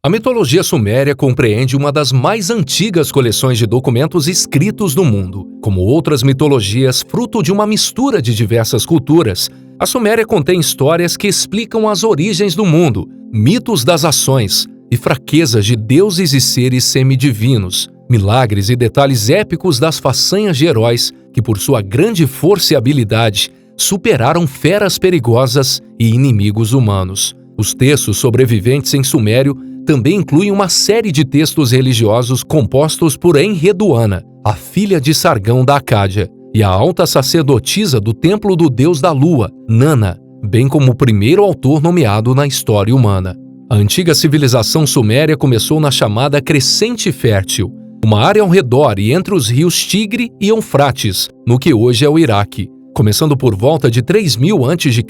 A mitologia suméria compreende uma das mais antigas coleções de documentos escritos do mundo. Como outras mitologias, fruto de uma mistura de diversas culturas, a Suméria contém histórias que explicam as origens do mundo, mitos das ações e fraquezas de deuses e seres semidivinos, milagres e detalhes épicos das façanhas de heróis que, por sua grande força e habilidade, superaram feras perigosas e inimigos humanos. Os textos sobreviventes em sumério também incluem uma série de textos religiosos compostos por Enheduanna, a filha de Sargão da Acádia, e a alta sacerdotisa do templo do deus da lua, Nanna, bem como o primeiro autor nomeado na história humana. A antiga civilização suméria começou na chamada Crescente Fértil, uma área ao redor e entre os rios Tigre e Eufrates, no que hoje é o Iraque. Começando por volta de 3000 a.C.,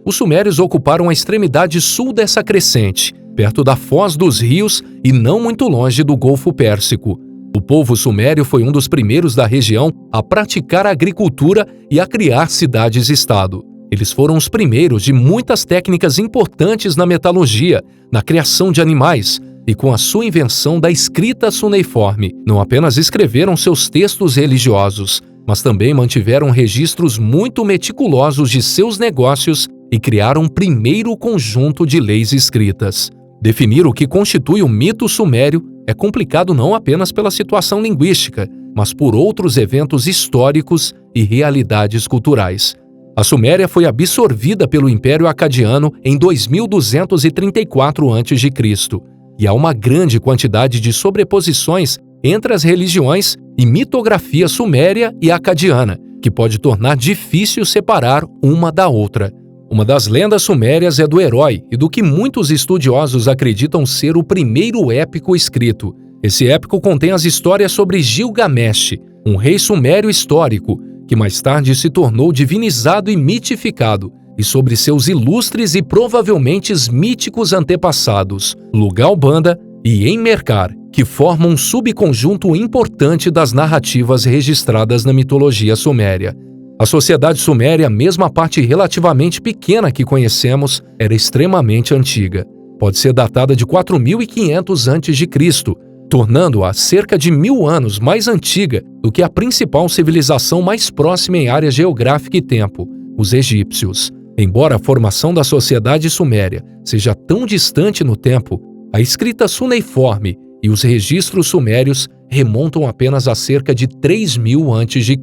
os sumérios ocuparam a extremidade sul dessa crescente, perto da foz dos rios e não muito longe do Golfo Pérsico. O povo sumério foi um dos primeiros da região a praticar a agricultura e a criar cidades-estado. Eles foram os primeiros de muitas técnicas importantes na metalurgia, na criação de animais e com a sua invenção da escrita cuneiforme. Não apenas escreveram seus textos religiosos, mas também mantiveram registros muito meticulosos de seus negócios e criaram um primeiro conjunto de leis escritas. Definir o que constitui o mito sumério é complicado não apenas pela situação linguística, mas por outros eventos históricos e realidades culturais. A Suméria foi absorvida pelo Império Acadiano em 2234 a.C., e há uma grande quantidade de sobreposições entre as religiões e mitografia suméria e acadiana, que pode tornar difícil separar uma da outra. Uma das lendas sumérias é do herói e do que muitos estudiosos acreditam ser o primeiro épico escrito. Esse épico contém as histórias sobre Gilgamesh, um rei sumério histórico, que mais tarde se tornou divinizado e mitificado, e sobre seus ilustres e provavelmente míticos antepassados, Lugal-Banda e Enmerkar, que formam um subconjunto importante das narrativas registradas na mitologia suméria. A sociedade suméria, mesmo a parte relativamente pequena que conhecemos, era extremamente antiga. Pode ser datada de 4500 a.C., tornando-a cerca de 1000 anos mais antiga do que a principal civilização mais próxima em área geográfica e tempo, os egípcios. Embora a formação da sociedade suméria seja tão distante no tempo, a escrita cuneiforme e os registros sumérios remontam apenas a cerca de 3000 a.C.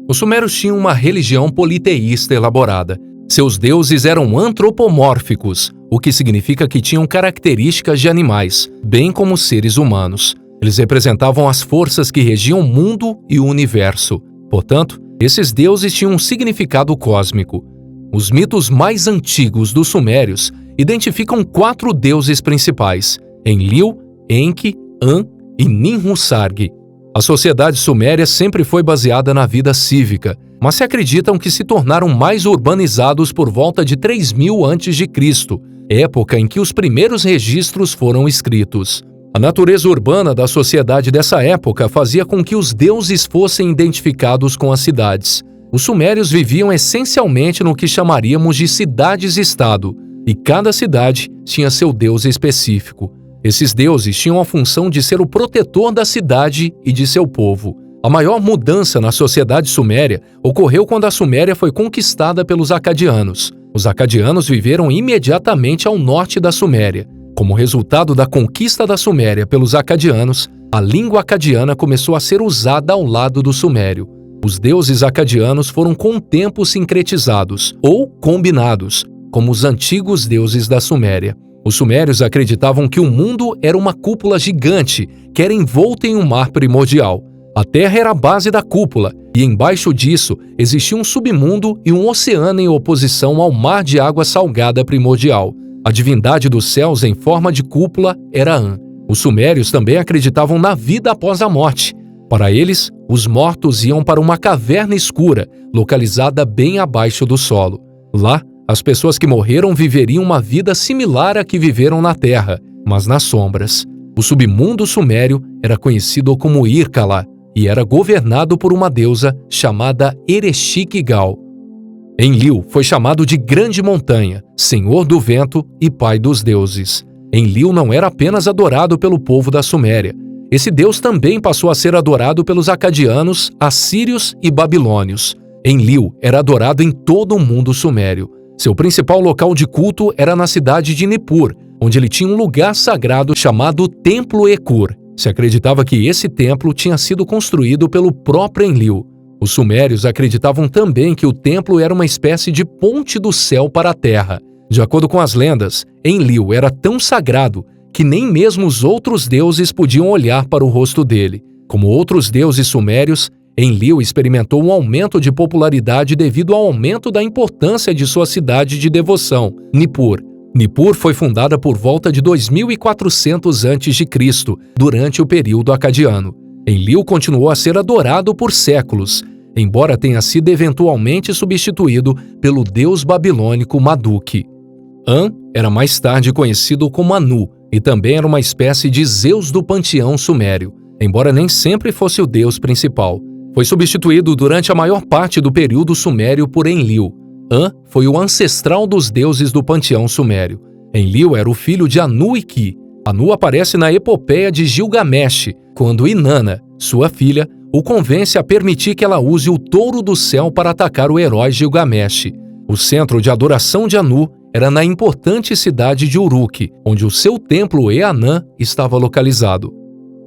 Os sumérios tinham uma religião politeísta elaborada. Seus deuses eram antropomórficos, o que significa que tinham características de animais, bem como seres humanos. Eles representavam as forças que regiam o mundo e o universo. Portanto, esses deuses tinham um significado cósmico. Os mitos mais antigos dos sumérios identificam 4 deuses principais: Enlil, Enki, An e Ninhursag. A sociedade suméria sempre foi baseada na vida cívica, mas se acreditam que se tornaram mais urbanizados por volta de 3000 a.C., época em que os primeiros registros foram escritos. A natureza urbana da sociedade dessa época fazia com que os deuses fossem identificados com as cidades. Os sumérios viviam essencialmente no que chamaríamos de cidades-estado, e cada cidade tinha seu deus específico. Esses deuses tinham a função de ser o protetor da cidade e de seu povo. A maior mudança na sociedade suméria ocorreu quando a Suméria foi conquistada pelos acadianos. Os acadianos viveram imediatamente ao norte da Suméria. Como resultado da conquista da Suméria pelos acadianos, a língua acadiana começou a ser usada ao lado do sumério. Os deuses acadianos foram com o tempo sincretizados, ou combinados, como os antigos deuses da Suméria. Os sumérios acreditavam que o mundo era uma cúpula gigante que era envolta em um mar primordial. A Terra era a base da cúpula, e embaixo disso existia um submundo e um oceano em oposição ao mar de água salgada primordial. A divindade dos céus em forma de cúpula era An. Os sumérios também acreditavam na vida após a morte. Para eles, os mortos iam para uma caverna escura, localizada bem abaixo do solo. Lá, as pessoas que morreram viveriam uma vida similar à que viveram na Terra, mas nas sombras. O submundo sumério era conhecido como Irkala e era governado por uma deusa chamada Ereshkigal. Enlil foi chamado de Grande Montanha, Senhor do Vento e Pai dos Deuses. Enlil não era apenas adorado pelo povo da Suméria. Esse deus também passou a ser adorado pelos acadianos, assírios e babilônios. Enlil era adorado em todo o mundo sumério. Seu principal local de culto era na cidade de Nippur, onde ele tinha um lugar sagrado chamado Templo Ecur. Se acreditava que esse templo tinha sido construído pelo próprio Enlil. Os sumérios acreditavam também que o templo era uma espécie de ponte do céu para a terra. De acordo com as lendas, Enlil era tão sagrado que nem mesmo os outros deuses podiam olhar para o rosto dele. Como outros deuses sumérios, Enlil experimentou um aumento de popularidade devido ao aumento da importância de sua cidade de devoção, Nippur. Nippur foi fundada por volta de 2400 a.C., durante o período acadiano. Enlil continuou a ser adorado por séculos, embora tenha sido eventualmente substituído pelo deus babilônico Marduk. An era mais tarde conhecido como Anu e também era uma espécie de Zeus do panteão sumério, embora nem sempre fosse o deus principal. Foi substituído durante a maior parte do período sumério por Enlil. An foi o ancestral dos deuses do panteão sumério. Enlil era o filho de Anu e Ki. Anu aparece na epopeia de Gilgamesh, quando Inanna, sua filha, o convence a permitir que ela use o touro do céu para atacar o herói Gilgamesh. O centro de adoração de Anu era na importante cidade de Uruk, onde o seu templo Eanã estava localizado.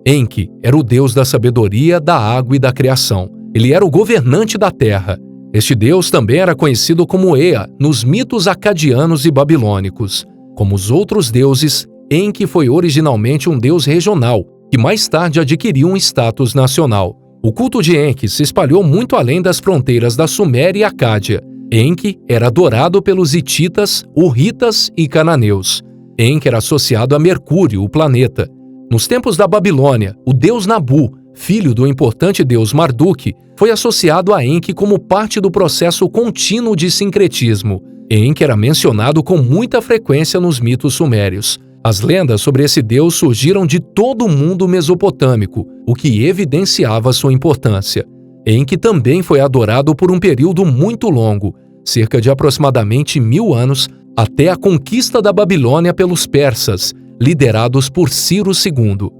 Enki era o deus da sabedoria, da água e da criação. Ele era o governante da terra. Este deus também era conhecido como Ea nos mitos acadianos e babilônicos. Como os outros deuses, Enki foi originalmente um deus regional, que mais tarde adquiriu um status nacional. O culto de Enki se espalhou muito além das fronteiras da Suméria e Acádia. Enki era adorado pelos hititas, hurritas e cananeus. Enki era associado a Mercúrio, o planeta. Nos tempos da Babilônia, o deus Nabu, filho do importante deus Marduk, foi associado a Enki como parte do processo contínuo de sincretismo. Enki era mencionado com muita frequência nos mitos sumérios. As lendas sobre esse deus surgiram de todo o mundo mesopotâmico, o que evidenciava sua importância. Enki também foi adorado por um período muito longo, cerca de aproximadamente 1000 anos, até a conquista da Babilônia pelos persas, liderados por Ciro II.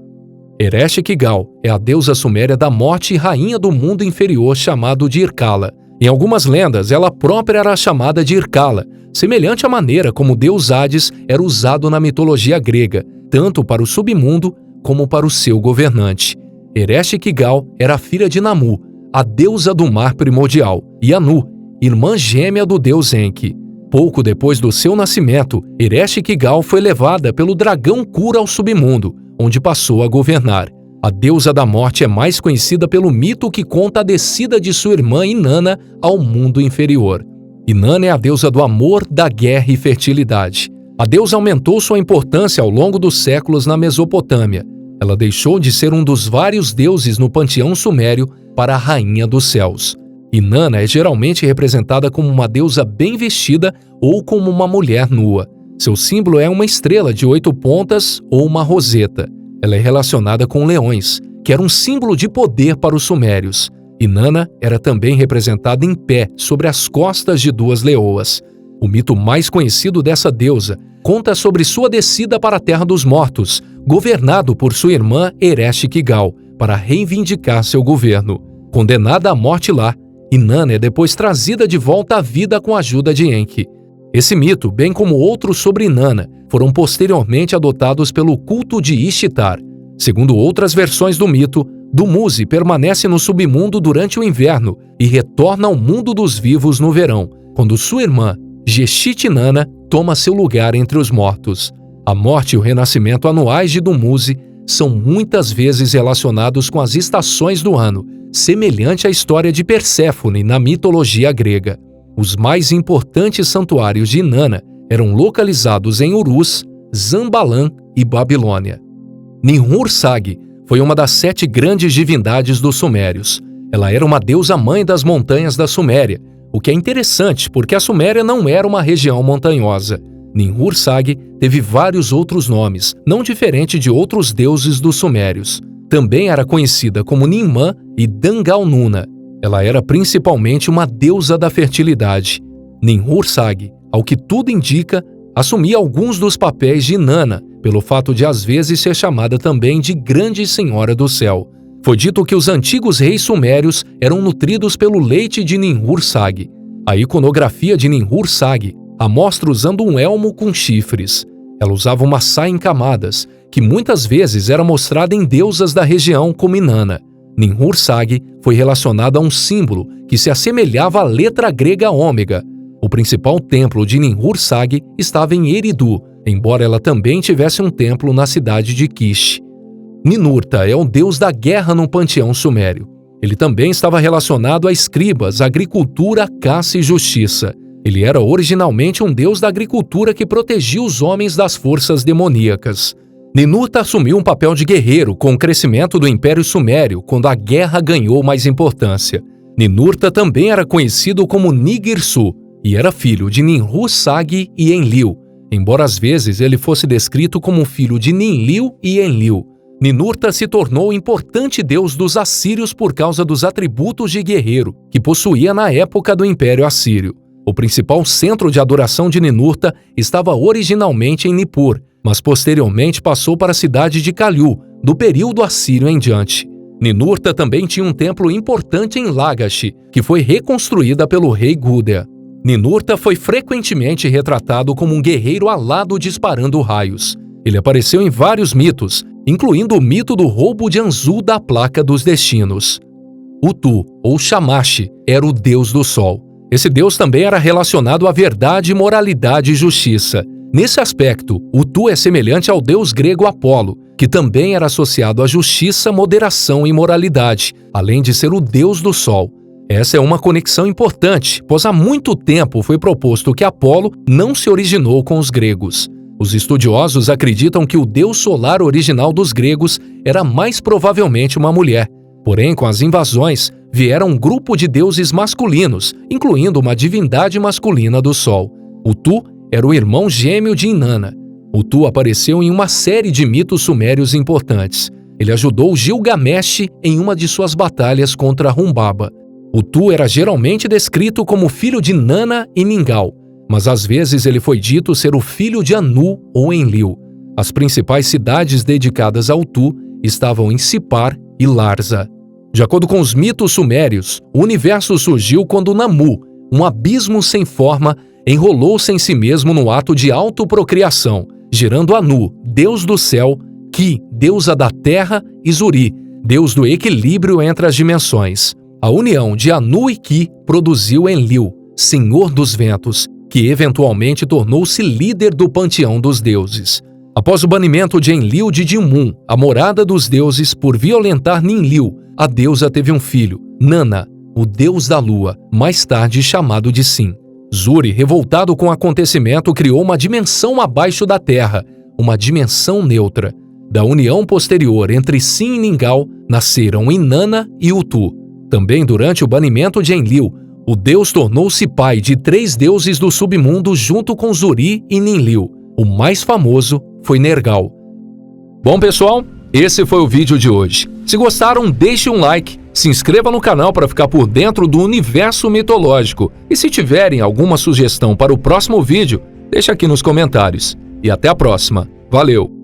Ereshkigal é a deusa suméria da morte e rainha do mundo inferior chamado de Irkala. Em algumas lendas, ela própria era chamada de Irkala, semelhante à maneira como o deus Hades era usado na mitologia grega, tanto para o submundo como para o seu governante. Ereshkigal era filha de Namu, a deusa do mar primordial, e Anu, irmã gêmea do deus Enki. Pouco depois do seu nascimento, Ereshkigal foi levada pelo dragão Kura ao submundo, onde passou a governar. A deusa da morte é mais conhecida pelo mito que conta a descida de sua irmã Inanna ao mundo inferior. Inanna é a deusa do amor, da guerra e fertilidade. A deusa aumentou sua importância ao longo dos séculos na Mesopotâmia. Ela deixou de ser um dos vários deuses no panteão sumério para a rainha dos céus. Inanna é geralmente representada como uma deusa bem vestida ou como uma mulher nua. Seu símbolo é uma estrela de 8 pontas ou uma roseta. Ela é relacionada com leões, que era um símbolo de poder para os sumérios. Inanna era também representada em pé sobre as costas de 2 leoas. O mito mais conhecido dessa deusa conta sobre sua descida para a Terra dos Mortos, governado por sua irmã Ereshkigal, para reivindicar seu governo. Condenada à morte lá, Inanna é depois trazida de volta à vida com a ajuda de Enki. Esse mito, bem como outros sobre Inanna, foram posteriormente adotados pelo culto de Ishtar. Segundo outras versões do mito, Dumuzi permanece no submundo durante o inverno e retorna ao mundo dos vivos no verão, quando sua irmã, Geshit-Inanna, toma seu lugar entre os mortos. A morte e o renascimento anuais de Dumuzi são muitas vezes relacionados com as estações do ano, semelhante à história de Perséfone na mitologia grega. Os mais importantes santuários de Inanna eram localizados em Urus, Zambalã e Babilônia. Ninhursag foi uma das 7 grandes divindades dos sumérios. Ela era uma deusa-mãe das montanhas da Suméria, o que é interessante porque a Suméria não era uma região montanhosa. Ninhursag teve vários outros nomes, não diferente de outros deuses dos sumérios. Também era conhecida como Ninmã e Dangal-Nuna. Ela era principalmente uma deusa da fertilidade. Ninhursag, ao que tudo indica, assumia alguns dos papéis de Inanna, pelo fato de às vezes ser chamada também de Grande Senhora do Céu. Foi dito que os antigos reis sumérios eram nutridos pelo leite de Ninhursag. A iconografia de Ninhursag a mostra usando um elmo com chifres. Ela usava uma saia em camadas, que muitas vezes era mostrada em deusas da região como Inanna. Ninhursag foi relacionada a um símbolo que se assemelhava à letra grega ômega. O principal templo de Ninhursag estava em Eridu, embora ela também tivesse um templo na cidade de Kish. Ninurta é o deus da guerra no panteão sumério. Ele também estava relacionado a escribas, agricultura, caça e justiça. Ele era originalmente um deus da agricultura que protegia os homens das forças demoníacas. Ninurta assumiu um papel de guerreiro com o crescimento do Império Sumério, quando a guerra ganhou mais importância. Ninurta também era conhecido como Nigirsu e era filho de Ninhursag e Enlil, embora às vezes ele fosse descrito como um filho de Ninlil e Enlil. Ninurta se tornou o importante deus dos assírios por causa dos atributos de guerreiro que possuía na época do Império Assírio. O principal centro de adoração de Ninurta estava originalmente em Nippur, mas posteriormente passou para a cidade de Kaliu, do período assírio em diante. Ninurta também tinha um templo importante em Lagash, que foi reconstruída pelo rei Gudea. Ninurta foi frequentemente retratado como um guerreiro alado disparando raios. Ele apareceu em vários mitos, incluindo o mito do roubo de Anzu da Placa dos Destinos. Utu, ou Shamash, era o deus do sol. Esse deus também era relacionado à verdade, moralidade e justiça. Nesse aspecto, Utu é semelhante ao deus grego Apolo, que também era associado à justiça, moderação e moralidade, além de ser o deus do sol. Essa é uma conexão importante, pois há muito tempo foi proposto que Apolo não se originou com os gregos. Os estudiosos acreditam que o deus solar original dos gregos era mais provavelmente uma mulher. Porém, com as invasões, vieram um grupo de deuses masculinos, incluindo uma divindade masculina do sol. Utu era o irmão gêmeo de Inanna. Utu apareceu em uma série de mitos sumérios importantes. Ele ajudou Gilgamesh em uma de suas batalhas contra Humbaba. Utu era geralmente descrito como filho de Nanna e Ningal, mas às vezes ele foi dito ser o filho de Anu ou Enlil. As principais cidades dedicadas a Utu estavam em Sippar e Larsa. De acordo com os mitos sumérios, o universo surgiu quando Namu, um abismo sem forma, enrolou-se em si mesmo no ato de autoprocriação, gerando Anu, deus do céu, Ki, deusa da terra, e Zuri, deus do equilíbrio entre as dimensões. A união de Anu e Ki produziu Enlil, senhor dos ventos, que eventualmente tornou-se líder do panteão dos deuses. Após o banimento de Enlil de Dilmun, a morada dos deuses, por violentar Ninlil, a deusa teve um filho, Nanna, o deus da lua, mais tarde chamado de Sin. Zuri, revoltado com o acontecimento, criou uma dimensão abaixo da Terra, uma dimensão neutra. Da união posterior entre Sin e Ningal, nasceram Inanna e Utu. Também durante o banimento de Enlil, o deus tornou-se pai de 3 deuses do submundo junto com Zuri e Ninlil. O mais famoso foi Nergal. Bom, pessoal, esse foi o vídeo de hoje. Se gostaram, deixe um like, se inscreva no canal para ficar por dentro do universo mitológico. E se tiverem alguma sugestão para o próximo vídeo, deixe aqui nos comentários. E até a próxima. Valeu!